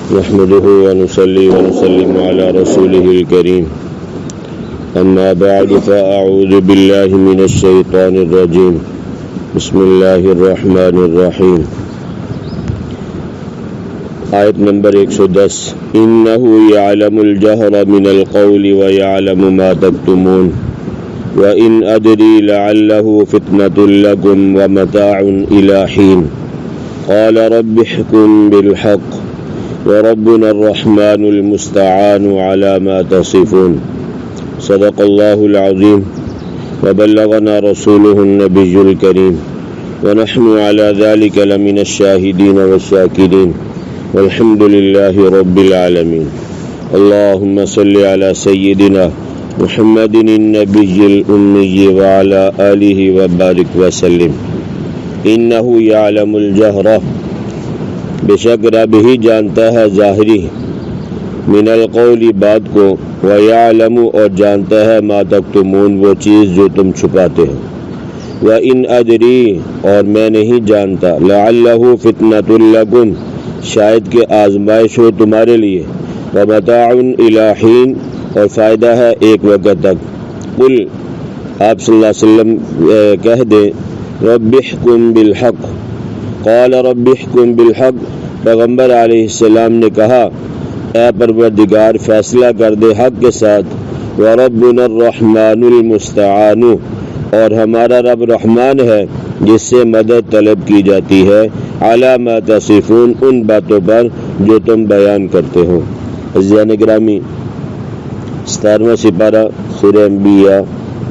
نحمده ونصلي ونسلم على رسوله الكريم أما بعد فأعوذ بالله من الشيطان الرجيم بسم الله الرحمن الرحيم آیت نمبر 110 إنه يعلم الجهر من القول ويعلم ما تكتمون وإن أدري لعله فتنة لكم ومتاع إلى حين قال رب احكم بالحق وربنا الرحمن المستعان على ما تصفون صدق الله العظيم وبلغنا رسوله النبي الكريم ونحن على ذلك لمن الشاهدين والشاكرين والحمد لله رب العالمين اللهم صل على سيدنا محمد النبي الأمي وعلى آله وبارك وسلم إنه يعلم الجهر بے شک رب ہی جانتا ہے ظاہری من القول بات کو ویعلم اور جانتا ہے ما تکتمون وہ چیز جو تم چھپاتے ہو وَإِنْ أَدْرِي اور میں نہیں جانتا لَعَلَّهُ فِتْنَةٌ لَكُمْ شاید کہ آزمائش ہو تمہارے لیے وَمَتَاعٌ إِلَى حِينٍ اور فائدہ ہے ایک وقت تک قل آپ صلی اللہ علیہ وسلم کہہ دیں رب احکم بالحق قال رب احکم بالحق پیغمبر علیہ السلام نے کہا اے پروردگار فیصلہ کر دے حق کے ساتھ وربنا الرحمن المستعان اور ہمارا رب رحمان ہے جس سے مدد طلب کی جاتی ہے علی ما تصفون ان باتوں پر جو تم بیان کرتے ہو عزیزان گرامی 17واں سپارہ سورہ انبیاء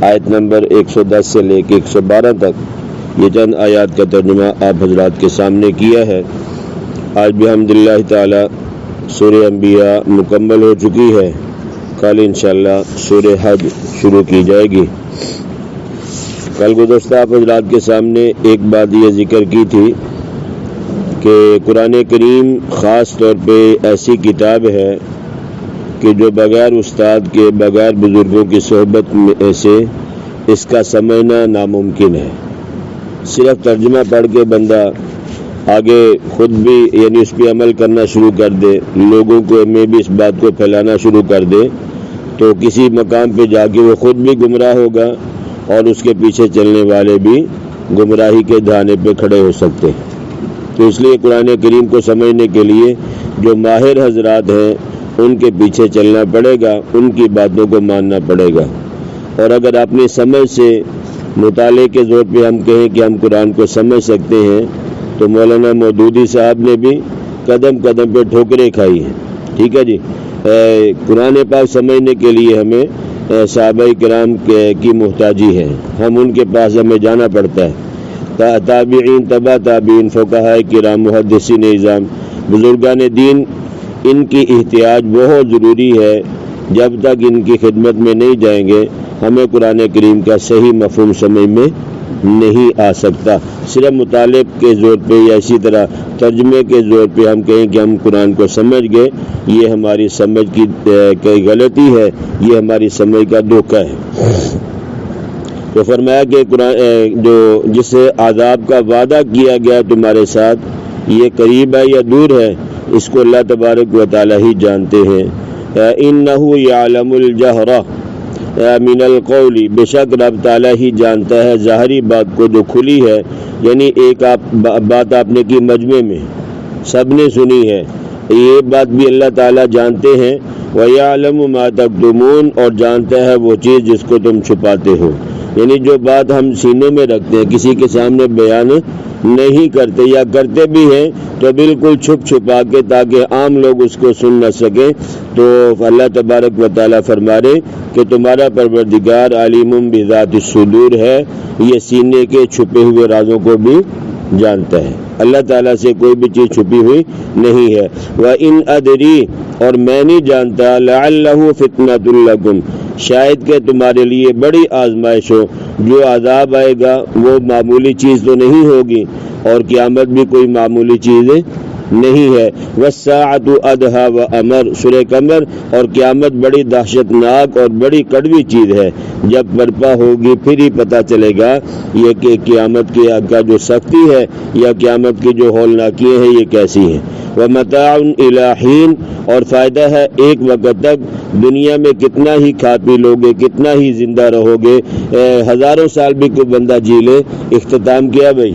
آیت نمبر 110 سے لے کے 112 تک یہ چند آیات کا ترجمہ آپ حضرات کے سامنے کیا ہے آج بحمداللہ تعالی سورہ انبیاء مکمل ہو چکی ہے کل انشاءاللہ سورہ حج شروع کی جائے گی کل گزشتہ آپ حضرات کے سامنے ایک بات یہ ذکر کی تھی کہ قرآن کریم خاص طور پہ ایسی کتاب ہے کہ جو بغیر استاد کے بغیر بزرگوں کی صحبت میں سے اس کا سمجھنا ناممکن ہے صرف ترجمہ پڑھ کے بندہ آگے خود بھی یعنی اس پہ عمل کرنا شروع کر دے لوگوں کو میں بھی اس بات کو پھیلانا شروع کر دے تو کسی مقام پہ جا کے وہ خود بھی گمراہ ہوگا اور اس کے پیچھے چلنے والے بھی گمراہی کے دھانے پہ کھڑے ہو سکتے تو اس لیے قرآن کریم کو سمجھنے کے لیے جو ماہر حضرات ہیں ان کے پیچھے چلنا پڑے گا ان کی باتوں کو ماننا پڑے گا اور اگر اپنی سمجھ سے مطالعے کے زور پہ ہم کہیں کہ ہم قرآن کو سمجھ سکتے ہیں تو مولانا مودودی صاحب نے بھی قدم قدم پہ ٹھوکریں کھائی ہیں ٹھیک ہے جی قرآن پاک سمجھنے کے لیے ہمیں صحابہ کرام کی محتاجی ہے ہم ان کے پاس ہمیں جانا پڑتا ہے تابعین تبع تابعین فقہاء کرام محدثین اعظام بزرگان دین ان کی احتیاج بہت ضروری ہے جب تک ان کی خدمت میں نہیں جائیں گے ہمیں قرآن کریم کا صحیح مفہوم سمجھ میں نہیں آ سکتا صرف مطالعے کے زور پہ یا اسی طرح ترجمے کے زور پہ ہم کہیں کہ ہم قرآن کو سمجھ گئے یہ ہماری سمجھ کی غلطی ہے یہ ہماری سمجھ کا دھوکہ ہے تو فرمایا کہ قرآن جو جس سے عذاب کا وعدہ کیا گیا تمہارے ساتھ یہ قریب ہے یا دور ہے اس کو اللہ تبارک و تعالی ہی جانتے ہیں انہ یعلم الجہر من القول بے شک رب تعالیٰ ہی جانتا ہے ظاہری بات کو جو کھلی ہے یعنی ایک بات آپ نے کی مجمع میں سب نے سنی ہے یہ بات بھی اللہ تعالیٰ جانتے ہیں وَيَعْلَمُ مَا تَكْتُمُونَ اور جانتا ہے وہ چیز جس کو تم چھپاتے ہو یعنی جو بات ہم سینے میں رکھتے ہیں کسی کے سامنے بیان نہیں کرتے یا کرتے بھی ہیں تو بالکل چھپ چھپا کے تاکہ عام لوگ اس کو سن نہ سکیں تو اللہ تبارک و تعالیٰ فرما رہے کہ تمہارا پروردگار علیم بذات الصدور ہے یہ سینے کے چھپے ہوئے رازوں کو بھی جانتا ہے اللہ تعالیٰ سے کوئی بھی چیز چھپی ہوئی نہیں ہے وَإِنْ أَدْرِي اور میں نہیں جانتا لَعَلَّهُ فِتْنَةٌ لَكُمْ شاید کہ تمہارے لیے بڑی آزمائش ہو جو عذاب آئے گا وہ معمولی چیز تو نہیں ہوگی اور قیامت بھی کوئی معمولی چیز نہیں ہے وَالسَّاعَةُ أَدْهَى وَأَمَرُ سورہ قمر اور قیامت بڑی دہشت ناک اور بڑی کڑوی چیز ہے جب برپا ہوگی پھر ہی پتہ چلے گا یہ کہ قیامت کی کا جو سختی ہے یا قیامت کی جو ہولناکیاں ہیں یہ کیسی ہیں ومتاع الی حین، اور فائدہ ہے ایک وقت تک۔ دنیا میں کتنا ہی کھا پی لو گے، کتنا ہی زندہ رہو گے، ہزاروں سال بھی کوئی بندہ جی لے، اختتام کیا بھائی؟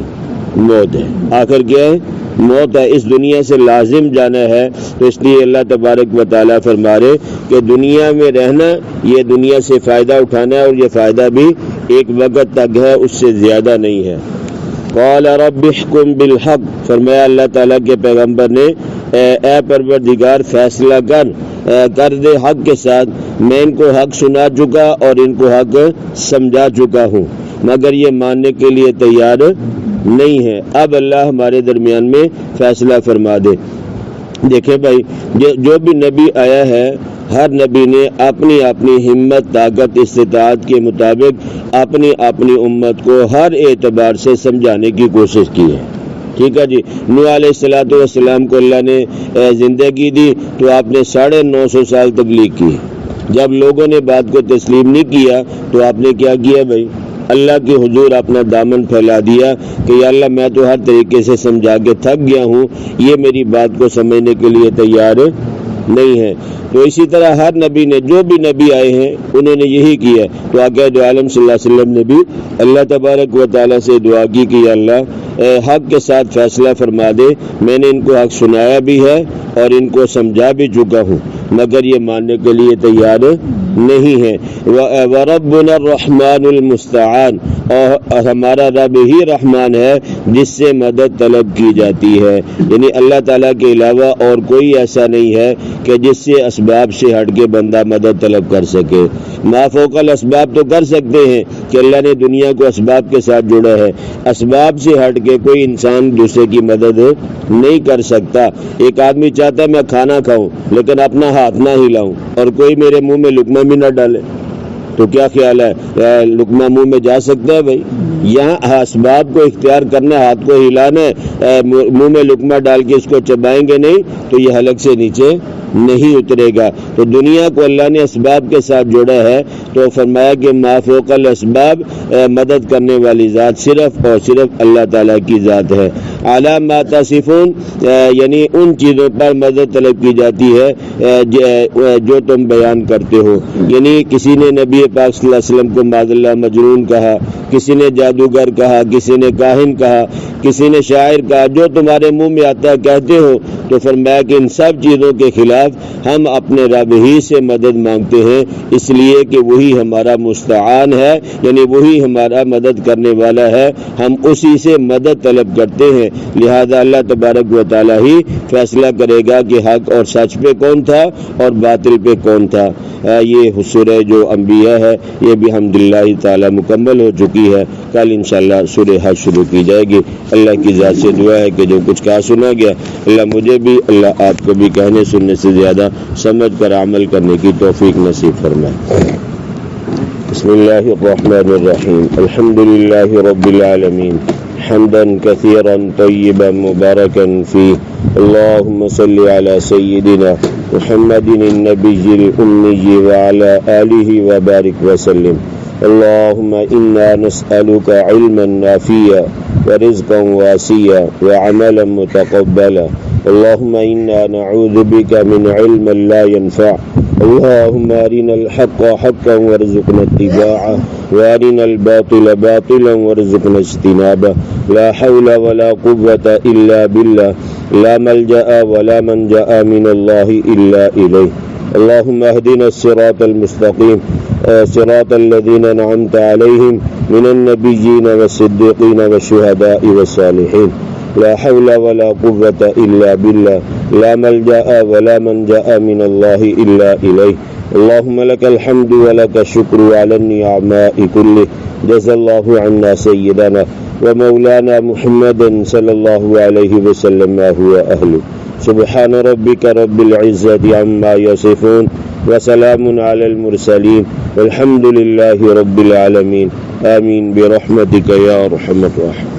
موت ہے۔ آخر کیا ہے؟ موت ہے۔ اس دنیا سے لازم جانا ہے۔ تو اس لیے اللہ تبارک و تعالیٰ فرما رہے کہ دنیا میں رہنا، یہ دنیا سے فائدہ اٹھانا ہے، اور یہ فائدہ بھی ایک وقت تک ہے، اس سے زیادہ نہیں ہے۔ قال رب احکم بالحق، فرمایا اللہ تعالیٰ کے پیغمبر نے اے پروردگار فیصلہ کر دے حق کے ساتھ۔ میں ان کو حق سنا چکا اور ان کو حق سمجھا چکا ہوں، مگر یہ ماننے کے لیے تیار نہیں ہے۔ اب اللہ ہمارے درمیان میں فیصلہ فرما دے۔ دیکھیں بھائی، جو بھی نبی آیا ہے، ہر نبی نے اپنی اپنی ہمت، طاقت، استطاعت کے مطابق اپنی اپنی امت کو ہر اعتبار سے سمجھانے کی کوشش کی ہے۔ ٹھیک ہے جی۔ نوح علیہ السلام کو اللہ نے زندگی دی تو آپ نے 950 سال تبلیغ کی۔ جب لوگوں نے بات کو تسلیم نہیں کیا تو آپ نے کیا کیا بھائی؟ اللہ کے حضور اپنا دامن پھیلا دیا کہ یا اللہ میں تو ہر طریقے سے سمجھا کے تھک گیا ہوں، یہ میری بات کو سمجھنے کے لیے تیار نہیں ہے۔ تو اسی طرح ہر نبی نے، جو بھی نبی آئے ہیں انہوں نے یہی کیا۔ تو آقا دو عالم صلی اللہ علیہ وسلم نے بھی اللہ تبارک و تعالیٰ سے دعا کی کہ یا اللہ حق کے ساتھ فیصلہ فرما دے۔ میں نے ان کو حق سنایا بھی ہے اور ان کو سمجھا بھی چکا ہوں، مگر یہ ماننے کے لیے تیار نہیں ہے۔ وَرَبُّنَا الرَّحْمَنُ الْمُسْتَعَانُ، اور ہمارا رب ہی رحمان ہے جس سے مدد طلب کی جاتی ہے۔ یعنی اللہ تعالیٰ کے علاوہ اور کوئی ایسا نہیں ہے کہ جس سے اسباب سے ہٹ کے بندہ مدد طلب کر سکے۔ ما فوق الاسباب تو کر سکتے ہیں کہ اللہ نے دنیا کو اسباب کے ساتھ جوڑا ہے، اسباب سے ہٹ کے کوئی انسان دوسرے کی مدد نہیں کر سکتا۔ ایک آدمی چاہتا ہے میں کھانا کھاؤں لیکن اپنا ہاتھ نہ ہلاؤں اور کوئی میرے منہ میں لقمہ بھی نہ ڈالے، تو کیا خیال ہے لقمہ منہ میں جا سکتا ہے بھائی؟ یہاں اسباب کو اختیار کرنا، ہاتھ کو ہلانا ہے، منہ میں لقمہ ڈال کے اس کو چبائیں گے نہیں تو یہ حلق سے نیچے نہیں اترے گا۔ تو دنیا کو اللہ نے اسباب کے ساتھ جوڑا ہے، تو فرمایا کہ ما فوق الاسباب، مدد کرنے والی ذات صرف اور صرف اللہ تعالیٰ کی ذات ہے۔ اعلیٰ ما تصفون، یعنی ان چیزوں پر مدد طلب کی جاتی ہے جو تم بیان کرتے ہو۔ یعنی کسی نے نبی پاک صلی اللہ علیہ وسلم کو معاذ اللہ مجنون کہا، کسی نے جادوگر کہا، کسی نے کاہن کہا، کسی نے شاعر کہا، جو تمہارے منہ میں آتا ہے کہتے ہو۔ تو فرمایا کہ ان سب چیزوں کے خلاف ہم اپنے رب ہی سے مدد مانگتے ہیں، اس لیے کہ وہی ہمارا مستعان ہے، یعنی وہی ہمارا مدد کرنے والا ہے، ہم اسی سے مدد طلب کرتے ہیں۔ لہذا اللہ تبارک و تعالیٰ ہی فیصلہ کرے گا کہ حق اور سچ پہ کون تھا اور باطل پہ کون تھا۔ یہ سورہ جو انبیاء ہے یہ بھی الحمدللہ تعالیٰ مکمل ہو چکی ہے۔ کل انشاءاللہ سورہ حج شروع کی جائے گی۔ اللہ کی ذات سے دعا ہے کہ جو کچھ کہا سنا گیا اللہ مجھے بھی، اللہ آپ کو بھی کہنے سننے سے زیادہ سمجھ کر عمل کرنے کی توفیق نصیب فرمائے۔ بسم اللہ الرحمن الرحیم، الحمدللہ رب العالمین، حمدا كثيرا طيبا مباركا فيه، اللهم صل على سيدنا محمد النبي الأمي وعلى آله وبارك وسلم. اللهم إنا نسألك علما نافعا ورزقا واسعا وعملا متقبلا. اللهم إنا نعوذ بك من علم لا ينفع. اللهم أرنا الحق حقا وارزقنا اتباعه وأرنا الباطل باطلا وارزقنا اجتنابه. لا حول ولا قوة إلا بالله، لا ملجأ ولا منجأ من الله إلا إليه. اللهم اهدنا الصراط المستقيم، صراط الذين أنعمت عليهم من النبيين والصديقين والشهداء والصالحين. لا حول ولا قوة إلا بالله، لا ملجأ ولا منجأ من الله إلا إليه. اللهم لك الحمد ولك الشكر على النعماء كله. جزا الله عنا سيدنا ومولانا محمدا صلى الله عليه وسلم ما هو أهله. سبحان ربك رب العزة عما يصفون وسلام على المرسلين والحمد لله رب العالمين. آمين برحمتك يا أرحم الراحمين.